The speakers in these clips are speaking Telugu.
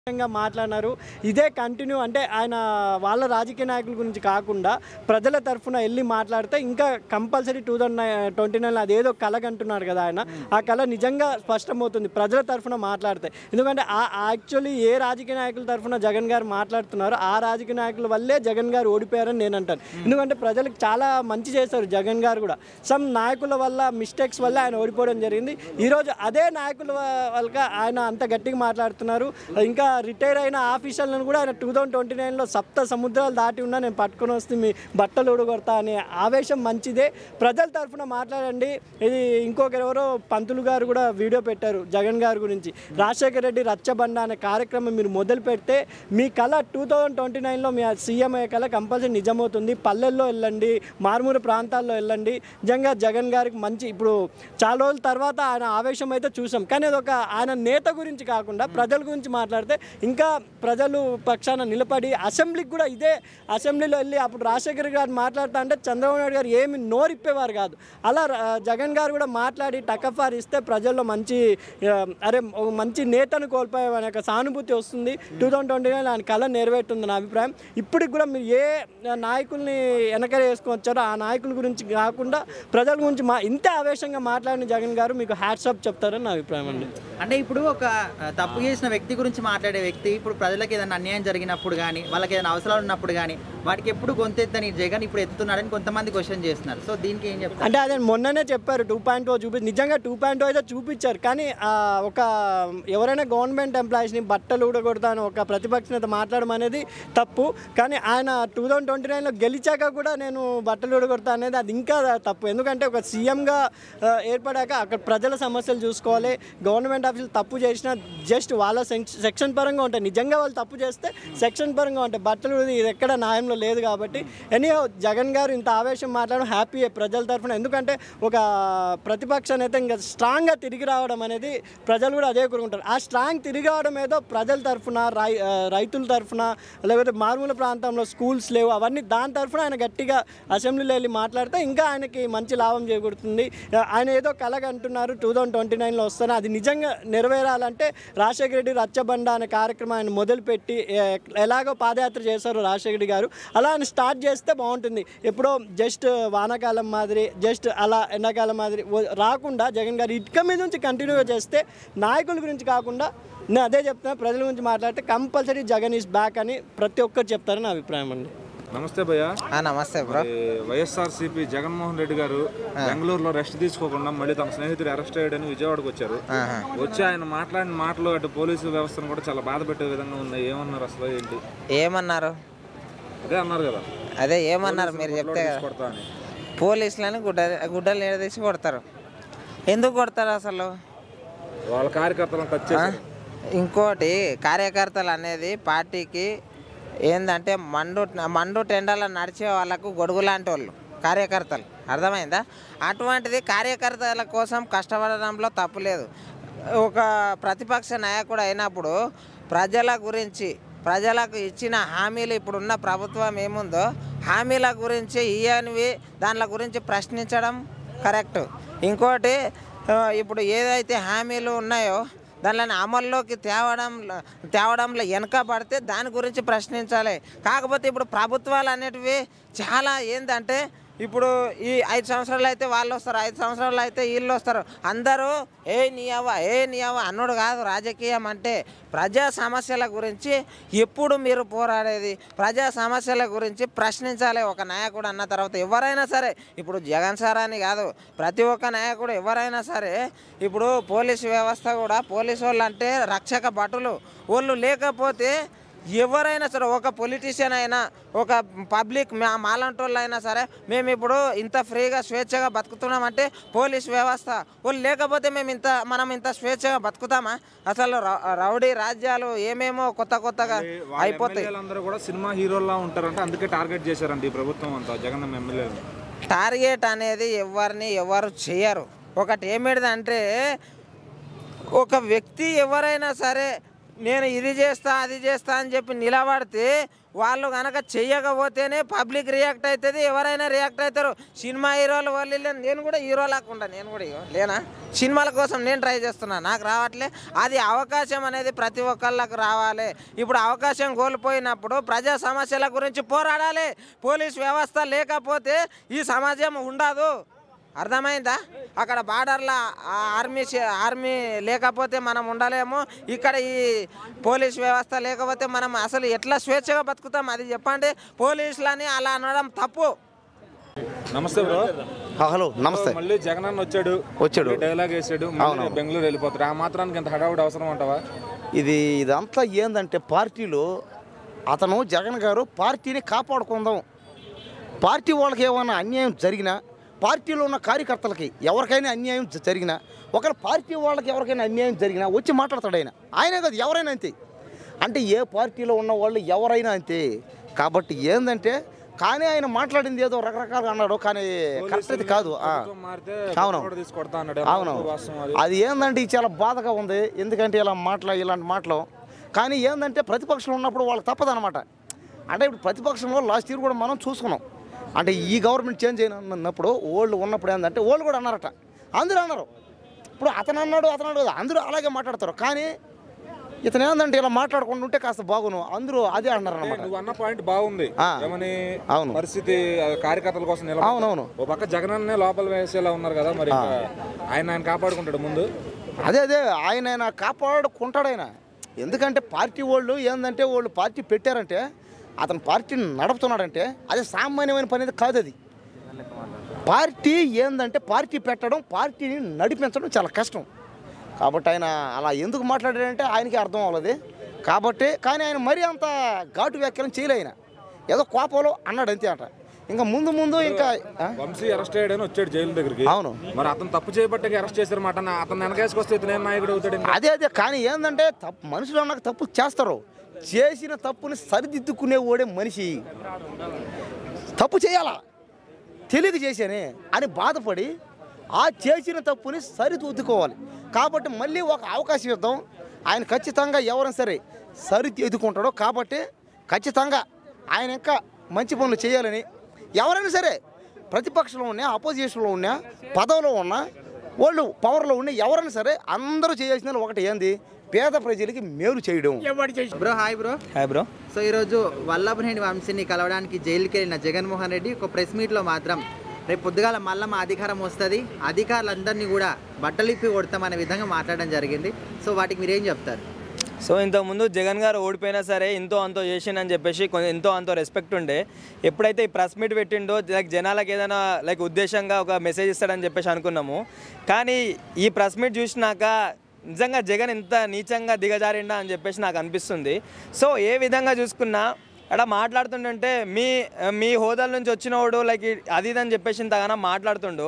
మాట్లాడినారు. ఇదే కంటిన్యూ అంటే ఆయన వాళ్ళ రాజకీయ నాయకుల గురించి కాకుండా ప్రజల తరఫున వెళ్ళి మాట్లాడితే ఇంకా కంపల్సరీ 2029 అదేదో కలగంటున్నారు కదా ఆయన, ఆ కళ నిజంగా స్పష్టమవుతుంది ప్రజల తరఫున మాట్లాడితే. ఎందుకంటే యాక్చువల్లీ ఏ రాజకీయ నాయకుల తరఫున జగన్ గారు మాట్లాడుతున్నారో ఆ రాజకీయ నాయకుల వల్లే జగన్ గారు ఓడిపోయారని నేను అంటాను. ఎందుకంటే ప్రజలకు చాలా మంచి చేశారు జగన్ గారు కూడా. సమ్ నాయకుల వల్ల మిస్టేక్స్ వల్ల ఆయన ఓడిపోవడం జరిగింది. ఈరోజు అదే నాయకుల వల్ల ఆయన అంత గట్టిగా మాట్లాడుతున్నారు. ఇంకా రిటైర్ అయిన ఆఫీసర్లను కూడా ఆయన 2029లో సప్త సముద్రాలు దాటి ఉన్నా నేను పట్టుకొని వస్తే మీ బట్టలు ఊడగొడతా అనే ఆవేశం మంచిదే. ప్రజల తరఫున మాట్లాడండి. ఇది ఇంకొకరెవరో పంతులు గారు కూడా వీడియో పెట్టారు జగన్ గారి గురించి. రాజశేఖర రెడ్డి రచ్చబండ అనే కార్యక్రమం మీరు మొదలు పెడితే మీ కళ 2029లో మీ సీఎం అయ్యే కళ కంపల్సరీ నిజమవుతుంది. పల్లెల్లో వెళ్ళండి, మారుమూల ప్రాంతాల్లో వెళ్ళండి. నిజంగా జగన్ గారికి మంచి ఇప్పుడు చాలా రోజుల తర్వాత ఆయన ఆవేశం అయితే చూసాం. కానీ అది ఒక ఆయన నేత గురించి కాకుండా ప్రజల గురించి మాట్లాడితే ఇంకా ప్రజలు పక్షాన నిలబడి అసెంబ్లీకి కూడా ఇదే అసెంబ్లీలో వెళ్ళి అప్పుడు రాజశేఖర్ గారు మాట్లాడుతూ అంటే చంద్రబాబు నాయుడు గారు ఏమి నోరిప్పేవారు కాదు. అలా జగన్ గారు కూడా మాట్లాడి టకఫార్ ఇస్తే ప్రజల్లో మంచి మంచి నేతను కోల్పోయే ఒక సానుభూతి వస్తుంది. 2029 ఆయన కళ నెరవేరుతుంది నా అభిప్రాయం. ఇప్పటికి కూడా మీరు ఏ నాయకుల్ని వెనక వేసుకొచ్చారో ఆ నాయకుల గురించి కాకుండా ప్రజల గురించి ఇంత ఆవేశంగా మాట్లాడిన జగన్ గారు మీకు హ్యాట్సాప్ చెప్తారని నా అభిప్రాయం అండి. అంటే ఇప్పుడు ఒక తప్పు చేసిన వ్యక్తి గురించి మాట్లాడే వ్యక్తి ఇప్పుడు ప్రజలకు ఏదైనా అన్యాయం జరిగినప్పుడు కానీ వాళ్ళకి ఏదైనా అవసరాలు ఉన్నప్పుడు కానీ వాటికి ఎప్పుడు గొంతెత్తని జగన్ ఇప్పుడు ఎత్తుతున్నాడని కొంతమంది క్వశ్చన్ చేస్తున్నారు. సో దీనికి ఏం చెప్తారు? అంటే అదే మొన్ననే చెప్పారు 2.0 నిజంగా 2.0 అయితే చూపించారు. కానీ ఒక ఎవరైనా గవర్నమెంట్ ఎంప్లాయీస్ని బట్టలు ఊడగొడతాను ఒక ప్రతిపక్ష నేత మాట్లాడడం అనేది తప్పు. కానీ ఆయన 2029లో గెలిచాక కూడా నేను బట్టలు ఊడగొడతా అనేది అది ఇంకా తప్పు. ఎందుకంటే ఒక సీఎంగా ఏర్పడాక అక్కడ ప్రజల సమస్యలు చూసుకోవాలి. గవర్నమెంట్ ఆఫీసులు తప్పు చేసినా జస్ట్ వాళ్ళ సెక్షన్ పరంగా ఉంటాయి. నిజంగా వాళ్ళు తప్పు చేస్తే సెక్షన్ పరంగా ఉంటాయి. బట్టలు ఇది ఎక్కడ న్యాయంలో లేదు. కాబట్టి ఎనీహో జగన్ గారు ఇంత ఆవేశం మాట్లాడడం హ్యాపీ ప్రజల తరఫున. ఎందుకంటే ఒక ప్రతిపక్ష నేత ఇంకా స్ట్రాంగ్గా తిరిగి రావడం అనేది ప్రజలు కూడా అదే కోరుకుంటారు. ఆ స్ట్రాంగ్ తిరిగి రావడం ఏదో ప్రజల తరఫున రైతుల తరఫున లేకపోతే మారుమూల ప్రాంతంలో స్కూల్స్ లేవు అవన్నీ దాని తరఫున ఆయన గట్టిగా అసెంబ్లీలో వెళ్ళి మాట్లాడితే ఇంకా ఆయనకి మంచి లాభం చేకూరుతుంది. ఆయన ఏదో కలగంటున్నారు 2029లో వస్తాను అది నిజంగా నెరవేరాలంటే రాజశేఖర రెడ్డి రచ్చబండ అనే కార్యక్రమం ఆయన మొదలుపెట్టి ఎలాగో పాదయాత్ర చేశారు రాజశేఖర రెడ్డి గారు అలా ఆయన స్టార్ట్ చేస్తే బాగుంటుంది. ఎప్పుడో జస్ట్ వానాకాలం మాదిరి జస్ట్ అలా ఎండాకాలం మాదిరి రాకుండా జగన్ గారు ఇటుక మీద నుంచి కంటిన్యూగా చేస్తే నాయకుల గురించి కాకుండా నేను అదే చెప్తున్నా ప్రజల గురించి మాట్లాడితే కంపల్సరీ జగన్ ఈజ్ బ్యాక్ అని ప్రతి ఒక్కరు చెప్తారని నా అభిప్రాయం అండి. నమస్తే భయ్య. నమస్తే బ్రో. వైఎస్ఆర్సీపీ జగన్మోహన్ రెడ్డి గారు బెంగళూరులో రెస్ట్ తీసుకోకుండా మళ్ళీ తమ స్నేహితుడు అరెస్ట్ అయ్యాడని విజయవాడకు వచ్చారు. వచ్చి ఆయన మాట్లాడిన మాటలు అటు పోలీసు వ్యవస్థను కూడా చాలా బాధ పెట్టే విధంగా ఉన్నాయి. ఏమన్నారు అసలు ఏంటి? ఏమన్నారు? అదే అన్నారు కదా. అదే ఏమన్నారు మీరు చెప్తే కదా. పోలీసులని గుడ్డలు ఏడదీసి కొడతారు. ఎందుకు కొడతారు అసలు? వాళ్ళ కార్యకర్తలను టచ్ చేశారు. ఇంకోటి కార్యకర్తలు అనేది పార్టీకి ఏంటంటే మండు టెండర్లో నడిచే వాళ్ళకు గొడుగు లాంటి వాళ్ళు కార్యకర్తలు, అర్థమైందా? అటువంటిది కార్యకర్తల కోసం కష్టపడడంలో తప్పులేదు. ఒక ప్రతిపక్ష నాయకుడు అయినప్పుడు ప్రజల గురించి ప్రజలకు ఇచ్చిన హామీలు ఇప్పుడున్న ప్రభుత్వం ఏముందో హామీల గురించి ఇయ్యనివి దానిల గురించి ప్రశ్నించడం కరెక్ట్. ఇంకోటి ఇప్పుడు ఏదైతే హామీలు ఉన్నాయో దానిని అమల్లోకి తేవడంలో వెనకబడితే దాని గురించి ప్రశ్నించాలి. కాకపోతే ఇప్పుడు ప్రభుత్వాలు అనేటివి చాలా ఏంటంటే ఇప్పుడు ఈ 5 సంవత్సరాలు అయితే వాళ్ళు వస్తారు, 5 సంవత్సరాలు అయితే వీళ్ళు వస్తారు. అందరూ ఏ నియవ అన్నుడు కాదు. రాజకీయం అంటే ప్రజా సమస్యల గురించి ఎప్పుడు మీరు పోరాడేది, ప్రజా సమస్యల గురించి ప్రశ్నించాలి ఒక నాయకుడు అన్న తర్వాత. ఎవరైనా సరే ఇప్పుడు జగన్ సార్ అని కాదు, ప్రతి ఒక్క నాయకుడు ఎవరైనా సరే. ఇప్పుడు పోలీసు వ్యవస్థ కూడా పోలీసు వాళ్ళు అంటే రక్షక భటులు. వాళ్ళు లేకపోతే ఎవరైనా సరే ఒక పొలిటీషియన్ అయినా ఒక పబ్లిక్ మాలాంటి వాళ్ళు అయినా సరే మేము ఇప్పుడు ఇంత ఫ్రీగా స్వేచ్ఛగా బతుకుతున్నామంటే పోలీస్ వ్యవస్థ వాళ్ళు లేకపోతే మనం ఇంత స్వేచ్ఛగా బతుకుతామా? అసలు రౌడీ రాజ్యాలు ఏమేమో కొత్తగా అయిపోతాయి. అందరూ కూడా సినిమా హీరోల్లా ఉంటారంటే అందుకే టార్గెట్ చేశారండి ఈ ప్రభుత్వం అంతా జగన్ ఎమ్మెల్యేలు. టార్గెట్ అనేది ఎవరు చేయరు. ఒకటి ఏమిటిదంటే ఒక వ్యక్తి ఎవరైనా సరే నేను ఇది చేస్తా అది చేస్తా అని చెప్పి నిలబడితే వాళ్ళు కనుక చెయ్యకపోతేనే పబ్లిక్ రియాక్ట్ అవుతుంది, ఎవరైనా రియాక్ట్ అవుతారు. సినిమా హీరోలు వాళ్ళు నేను కూడా హీరో లాకుండా నేను కూడా లేనా సినిమాల కోసం నేను ట్రై చేస్తున్నా, నాకు రావట్లే. అది అవకాశం అనేది ప్రతి ఒక్కళ్ళకు రావాలి. ఇప్పుడు అవకాశం కోల్పోయినప్పుడు ప్రజా సమస్యల గురించి పోరాడాలి. పోలీస్ వ్యవస్థ లేకపోతే ఈ సమాజం ఉండదు, అర్థమైందా? అక్కడ బార్డర్లో ఆర్మీ లేకపోతే మనం ఉండలేము, ఇక్కడ ఈ పోలీస్ వ్యవస్థ లేకపోతే మనం అసలు ఎట్లా స్వేచ్ఛగా బతుకుతాం అది చెప్పండి. పోలీసులని అలా అనడం తప్పు. నమస్తే బ్రో. హలో నమస్తే. మళ్ళీ జగన్ అన్న వచ్చాడు డైలాగ్ వేసాడు, బెంగళూరు వెళ్ళిపోతాడు. ఆ మాత్రానికి ఎంత హడావుడి అవసరం అంటావా? ఇదంతా ఏందంటే పార్టీలో అతను జగన్ గారు పార్టీని కాపాడుకుందాం, పార్టీ వాళ్ళకి ఏమైనా అన్యాయం జరిగినా, పార్టీలో ఉన్న కార్యకర్తలకి ఎవరికైనా అన్యాయం జరిగినా, ఒకవేళ పార్టీ వాళ్ళకి ఎవరికైనా అన్యాయం జరిగినా వచ్చి మాట్లాడతాడు ఆయనే కాదు ఎవరైనా అంతే. అంటే ఏ పార్టీలో ఉన్న వాళ్ళు ఎవరైనా అంతే. కాబట్టి ఏంటంటే కానీ ఆయన మాట్లాడింది ఏదో రకరకాలుగా అన్నాడు, కానీ కరెక్ట్ అది కాదు. అవును అది ఏంటంటే చాలా బాధగా ఉంది. ఎందుకంటే ఇలాంటి మాటలు కానీ ఏంటంటే ప్రతిపక్షంలో ఉన్నప్పుడు వాళ్ళకి తప్పదనమాట. అంటే ఇప్పుడు ప్రతిపక్షంలో లాస్ట్ ఇయర్ కూడా మనం చూసుకున్నాం. అంటే ఈ గవర్నమెంట్ చేంజ్ అయినప్పుడు వాళ్ళు ఉన్నప్పుడు ఏంటంటే వాళ్ళు కూడా అన్నారట, అందరూ అన్నారు. ఇప్పుడు అతను అన్నాడు అందరూ అలాగే మాట్లాడతారు. కానీ ఇతను ఏంటంటే ఇలా మాట్లాడకుండా ఉంటే కాస్త బాగును, అందరూ అదే అన్నారు అన్నమాట. నువ్వు అన్న పాయింట్ బాగుంది. అవును పరిస్థితి కార్యకర్తల కోసం అవునవును. ఓ పక్క జగన్ అన్నే లోపల వేసేలా ఉన్నారు కదా, మరి ఆయన కాపాడుకుంటాడు ముందు. అదే ఆయన కాపాడుకుంటాడు ఆయన. ఎందుకంటే పార్టీ వాళ్ళు ఏంటంటే వాళ్ళు పార్టీ పెట్టారంటే అతను పార్టీని నడుపుతున్నాడంటే అది సామాన్యమైన పని అనేది కాదు. అది పార్టీ ఏంటంటే పార్టీ పెట్టడం, పార్టీని నడిపించడం చాలా కష్టం. కాబట్టి ఆయన అలా ఎందుకు మాట్లాడాడంటే ఆయనకి అర్థం అవ్వలేదు. కాబట్టి కానీ ఆయన మరీ అంత ఘాటు వ్యాఖ్యలను చేయలే. ఆయన ఏదో కోపంలో అన్నాడు అంతే అంట. ఇంకా ముందు ఇంకా వంశీ అరెస్ట్ అయ్యాడని వచ్చాడు జైలు దగ్గరికి. అవును మరి అతను తప్పు చేయబట్టే అరెస్ట్ చేశారన్నమాట. అతను వెనకేసుకొస్తే ఇతను నాయకుడు అవుతాడు. అదే కానీ ఏంటంటే మనుషులు అన్నాక తప్పు చేస్తారు. చేసిన తప్పుని సరిదిద్దుకునే ఓడే మనిషి. తప్పు చేయాలా తెలియక చేశానే అని బాధపడి ఆ చేసిన తప్పుని సరిదిద్దుకోవాలి. కాబట్టి మళ్ళీ ఒక అవకాశం ఇద్దాం. ఆయన ఖచ్చితంగా ఎవరైనా సరే సరిదిద్దుకుంటాడో కాబట్టి ఖచ్చితంగా ఆయన ఇంకా మంచి పనులు చేయాలని ఎవరైనా సరే ప్రతిపక్షంలో ఉన్నా, అపోజిషన్లో ఉన్నా, పదవిలో ఉన్నా, వాళ్ళు పవర్లో ఉన్నా ఎవరైనా సరే అందరూ చేయాల్సిన ఒకటి ఏంది, పేద ప్రజలకి మేలు చేయడం. Bro hi bro. సో ఈరోజు వల్లభనేని వంశీని కలవడానికి జైలుకి వెళ్ళిన జగన్మోహన్ రెడ్డి ఒక ప్రెస్ మీట్లో మాత్రం రేపు పొద్దుగాల మళ్ళీ మా అధికారం వస్తుంది, అధికారులందరినీ కూడా బట్టలిప్పి కొడతామనే విధంగా మాట్లాడడం జరిగింది. సో వాటికి మీరేం చెప్తారు? సో ఇంతకుముందు జగన్ గారు ఓడిపోయినా సరే ఎంతో అంతో చేసిండని చెప్పేసి ఎంతో అంతో రెస్పెక్ట్ ఉండే. ఎప్పుడైతే ఈ ప్రెస్ మీట్ పెట్టిండో జనాలకు ఏదైనా ఉద్దేశంగా ఒక మెసేజ్ ఇస్తాడని చెప్పేసి అనుకున్నాము. కానీ ఈ ప్రెస్ మీట్ చూసినాక నిజంగా జగన్ ఎంత నీచంగా దిగజారిండా అని చెప్పేసి నాకు అనిపిస్తుంది. సో ఏ విధంగా చూసుకున్నా అక్కడ మాట్లాడుతుంటే మీ హోదాల నుంచి వచ్చినవాడు అది ఇదని చెప్పేసి ఇంతగానో మాట్లాడుతుండు.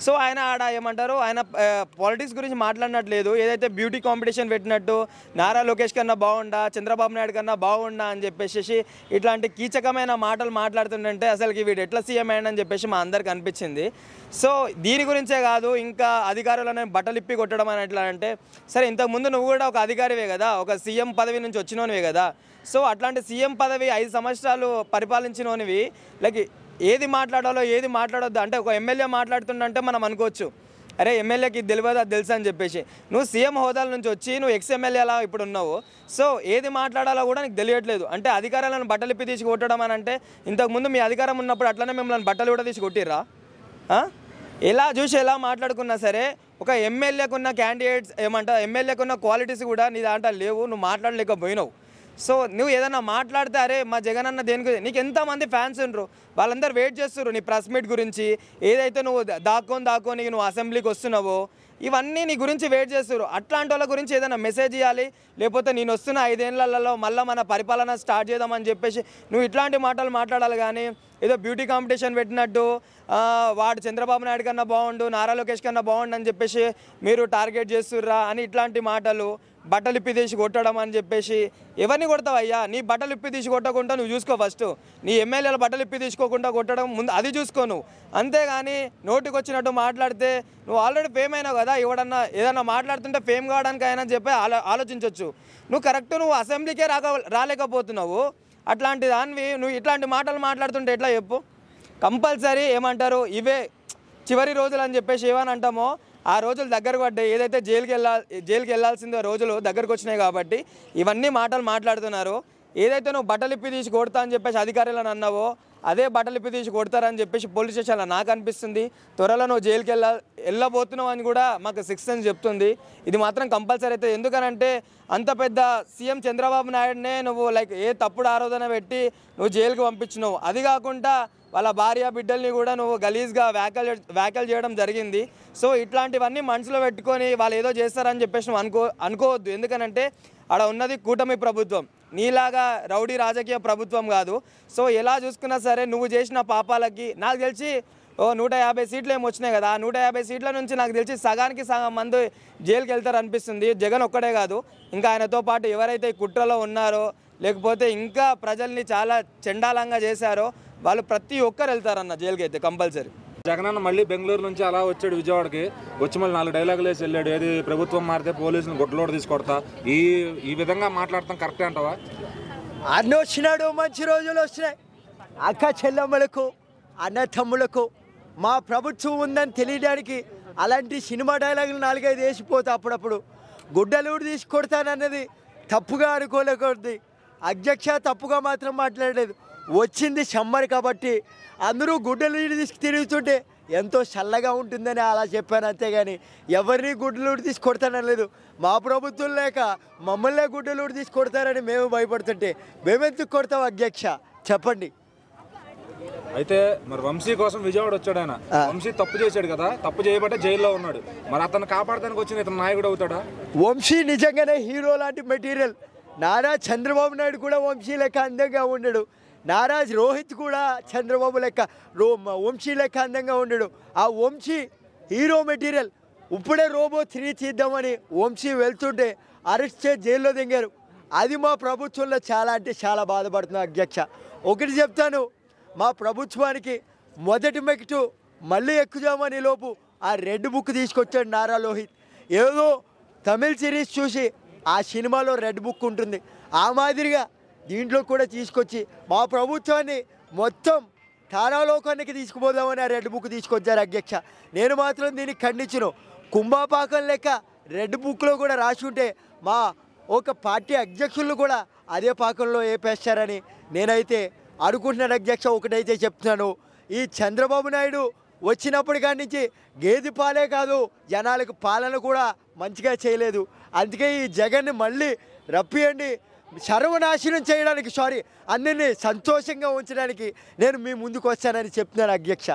సో ఆయన ఆడ ఏమంటారు, ఆయన పాలిటిక్స్ గురించి మాట్లాడినట్లేదు. ఏదైతే బ్యూటీ కాంపిటీషన్ పెట్టినట్టు నారా లోకేష్ కన్నా బాగుండా, చంద్రబాబు నాయుడు కన్నా బాగుండా అని చెప్పేసి ఇట్లాంటి కీచకమైన మాటలు మాట్లాడుతుంటే అసలుకి వీడు ఎట్లా సీఎం అయ్యాడని చెప్పేసి మా అందరికి అనిపించింది. సో దీని గురించే కాదు, ఇంకా అధికారులను బట్టలిప్పి కొట్టడం అని ఎట్లా అంటే, సరే ఇంతకుముందు నువ్వు కూడా ఒక అధికారివే కదా, ఒక సీఎం పదవి నుంచి వచ్చినోనివే కదా. సో అట్లాంటి సీఎం పదవి 5 సంవత్సరాలు పరిపాలించినోనివి ఏది మాట్లాడాలో ఏది మాట్లాడొద్దు అంటే ఒక ఎమ్మెల్యే మాట్లాడుతుండంటే మనం అనుకోవచ్చు, అరే ఎమ్మెల్యేకి తెలియదు అది తెలుసు అని చెప్పేసి. నువ్వు సీఎం హోదాల నుంచి వచ్చి నువ్వు ఎక్స్ఎమ్మెల్యేలా ఇప్పుడు ఉన్నావు. సో ఏది మాట్లాడాలో కూడా నీకు తెలియట్లేదు. అంటే అధికారాలను బట్టలిప్పి తీసి కొట్టడం అని అంటే, ఇంతకుముందు మీ అధికారం ఉన్నప్పుడు అట్లనే మిమ్మల్ని బట్టలు కూడా తీసి కొట్టిర్రా? ఎలా చూసి ఎలా మాట్లాడుకున్నా సరే ఒక ఎమ్మెల్యేకున్న క్యాండిడేట్స్ ఎమ్మెల్యేకున్న క్వాలిటీస్ కూడా నీ దాంట్లో లేవు, నువ్వు మాట్లాడలేకపోయినావు. సో నువ్వు ఏదైనా మాట్లాడితే అరే మా జగన్ అన్న దేనికి, నీకు ఎంతమంది ఫ్యాన్స్ ఉండరు, వాళ్ళందరూ వెయిట్ చేస్తున్నారు నీ ప్రెస్ మీట్ గురించి. ఏదైతే నువ్వు దాక్కొని నువ్వు అసెంబ్లీకి వస్తున్నావో ఇవన్నీ నీ గురించి వెయిట్ చేస్తారు. అట్లాంటి వాళ్ళ గురించి ఏదైనా మెసేజ్ ఇవ్వాలి, లేకపోతే నేను వస్తున్న 5 ఏళ్లలో మళ్ళీ మన పరిపాలన స్టార్ట్ చేద్దామని చెప్పేసి నువ్వు ఇట్లాంటి మాటలు మాట్లాడాలి. కానీ ఏదో బ్యూటీ కాంపిటీషన్ పెట్టినట్టు వాడు చంద్రబాబు నాయుడు కన్నా బాగుండు, నారా లోకేష్ కన్నా బాగుండు అని చెప్పేసి మీరు టార్గెట్ చేస్తుర్రా అని ఇట్లాంటి మాటలు బట్టలు ఇప్పి తీసి కొట్టడం అని చెప్పేసి ఎవరిని కొడతావయ్యా? నీ బట్టలు ఇప్పి తీసి కొట్టకుండా నువ్వు చూసుకో. ఫస్ట్ నీ ఎమ్మెల్యేల బట్టలు ఇప్పి తీసుకోకుండా కొట్టడం ముందు అది చూసుకో నువ్వు. అంతేగాని నోటికి వచ్చినట్టు మాట్లాడితే నువ్వు ఆల్రెడీ ఫేమ్ అయినావు కదా, ఎవడన్నా ఏదన్నా మాట్లాడుతుంటే ఫేమ్ కావడానికి అయినా చెప్పి ఆలోచించవచ్చు. నువ్వు కరెక్ట్ నువ్వు అసెంబ్లీకే రాలేకపోతున్నావు. అట్లాంటి దానివి నువ్వు ఇట్లాంటి మాటలు మాట్లాడుతుంటే ఎట్లా చెప్పు? కంపల్సరీ ఏమంటారు, ఇవే చివరి రోజులు అని చెప్పేసి ఏమని అంటామో ఆ రోజులు దగ్గరకు పడ్డాయి. ఏదైతే జైలుకి వెళ్ళాల్సిందో రోజులు దగ్గరకు వచ్చినాయి కాబట్టి ఇవన్నీ మాటలు మాట్లాడుతున్నారు. ఏదైతే నువ్వు బట్టలు ఇప్పి తీసి కొడతా అని చెప్పేసి అధికారులను అన్నావో అదే బట్టలు ఇప్పి తీసి కొడతారని చెప్పేసి పోలీస్ స్టేషన్లో నాకు అనిపిస్తుంది. త్వరలో నువ్వు జైలుకి వెళ్ళబోతున్నావు అని కూడా మాకు 6 సెన్స్ చెప్తుంది. ఇది మాత్రం కంపల్సరీ అయితే. ఎందుకనంటే అంత పెద్ద సీఎం చంద్రబాబు నాయుడునే నువ్వు లైక్ ఏ తప్పుడు ఆరోధన పెట్టి నువ్వు జైలుకి పంపించినావు. అది కాకుండా వాళ్ళ భార్య బిడ్డల్ని కూడా నువ్వు గలీజ్గా వ్యాఖ్యలు చేయడం జరిగింది. సో ఇట్లాంటివన్నీ మనసులో పెట్టుకొని వాళ్ళు ఏదో చేస్తారని చెప్పేసి నువ్వు అనుకోవద్దు. ఎందుకనంటే ఆడ ఉన్నది కూటమి ప్రభుత్వం, నీలాగా రౌడీ రాజకీయ ప్రభుత్వం కాదు. సో ఎలా చూసుకున్నా సరే నువ్వు చేసిన పాపాలకి నాకు తెలిసి 150 సీట్లు ఏమి వచ్చినాయి కదా, 150 సీట్ల నుంచి నాకు తెలిసి సగానికి సగం మంది జైలుకి వెళ్తారు అనిపిస్తుంది. జగన్ ఒక్కడే కాదు, ఇంకా ఆయనతో పాటు ఎవరైతే ఈ కుట్రలో ఉన్నారో లేకపోతే ఇంకా ప్రజల్ని చాలా చండాలంగా చేశారో వాళ్ళు ప్రతి ఒక్కరు వెళ్తారన్న జైలుకి అయితే కంపల్సరీ. జగనన్న మళ్ళీ బెంగళూరు నుంచి అలా వచ్చాడు విజయవాడకి, వచ్చి మళ్ళీ 4 డైలాగులు వేసి వెళ్ళాడు. ఏది ప్రభుత్వం మారితే పోలీసులు గుడ్డలోడు తీసుకొడతా, ఈ విధంగా మాట్లాడతాం కరెక్టే అంటావా? అన్న వచ్చినాడు, మంచి రోజులు వచ్చినాయి. అక్క చెల్లెమ్మలకు అన్న తమ్ములకు మా ప్రభుత్వం ఉందని తెలియడానికి అలాంటి సినిమా డైలాగులు 4-5 వేసిపోతా అప్పుడప్పుడు. గుడ్డలూడు తీసి కొడతానన్నది తప్పుగా అనుకోలేకూడదు. అధ్యక్ష తప్పుగా మాత్రం మాట్లాడలేదు. వచ్చింది సమ్మర్ కాబట్టి అందరూ గుడ్డలూడు తీసుకు తిరుగుతుంటే ఎంతో చల్లగా ఉంటుందని అలా చెప్పాను, అంతేగాని ఎవరిని గుడ్డలూడు తీసి కొడతానలేదు. మా ప్రభుత్వం లేక మమ్మల్నే గుడ్డలూడు తీసి కొడతారని మేము భయపడుతుంటే మేమెందుకు కొడతాం అధ్యక్ష చెప్పండి. అయితే మరి వంశీ కోసం విజయవాడ వచ్చాడు ఆయన. వంశీ తప్పు చేశాడు కదా, తప్పు చేయబట్టే జైల్లో ఉన్నాడు. మరి అతను కాపాడడానికి వచ్చిన ఇతను నాయకుడు అవుతాడా? వంశీ నిజంగానే హీరో లాంటి మెటీరియల్. నారా చంద్రబాబు నాయుడు కూడా వంశీ లెక్క అందంగా ఉండడు. నారా రోహిత్ కూడా చంద్రబాబు లెక్క వంశీ లెక్క అందంగా ఉండడు. ఆ వంశీ హీరో మెటీరియల్. ఇప్పుడే రోబో 3 తీద్దామని వంశీ వెళ్తుంటే అరెస్ట్ చేసి జైల్లో దిగారు. అది మా ప్రభుత్వంలో చాలా అంటే చాలా బాధపడుతున్నా అధ్యక్ష. ఒకటి చెప్తాను, మా ప్రభుత్వానికి మొదటి మెట్టు మళ్ళీ ఎక్కుదామని లోపు ఆ రెడ్ బుక్ తీసుకొచ్చాడు నారా లోహిత్. ఏదో తమిళ సిరీస్ చూసి ఆ సినిమాలో రెడ్ బుక్ ఉంటుంది, ఆ మాదిరిగా దీంట్లో కూడా తీసుకొచ్చి మా ప్రభుత్వాన్ని మొత్తం తారాలోకానికి తీసుకుపోదామని ఆ రెడ్ బుక్ తీసుకొచ్చారు అధ్యక్ష. నేను మాత్రం దీన్ని ఖండించను. కుంభపాకం లెక్క రెడ్ బుక్లో కూడా రాసి ఉంటే మా ఒక పార్టీ అధ్యక్షులు కూడా అదే పాకంలో వేపేస్తారని నేనైతే అనుకుంటున్నాను అధ్యక్ష. ఒకటైతే చెప్తున్నాను, ఈ చంద్రబాబు నాయుడు వచ్చినప్పటి కాడి నుంచి గేదె పాలే కాదు జనాలకు పాలన కూడా మంచిగా చేయలేదు. అందుకే ఈ జగన్ని మళ్ళీ రప్పియండి, సర్వనాశనం చేయడానికి అందరినీ సంతోషంగా ఉంచడానికి నేను మీ ముందుకు వచ్చానని చెప్తున్నాను అధ్యక్ష.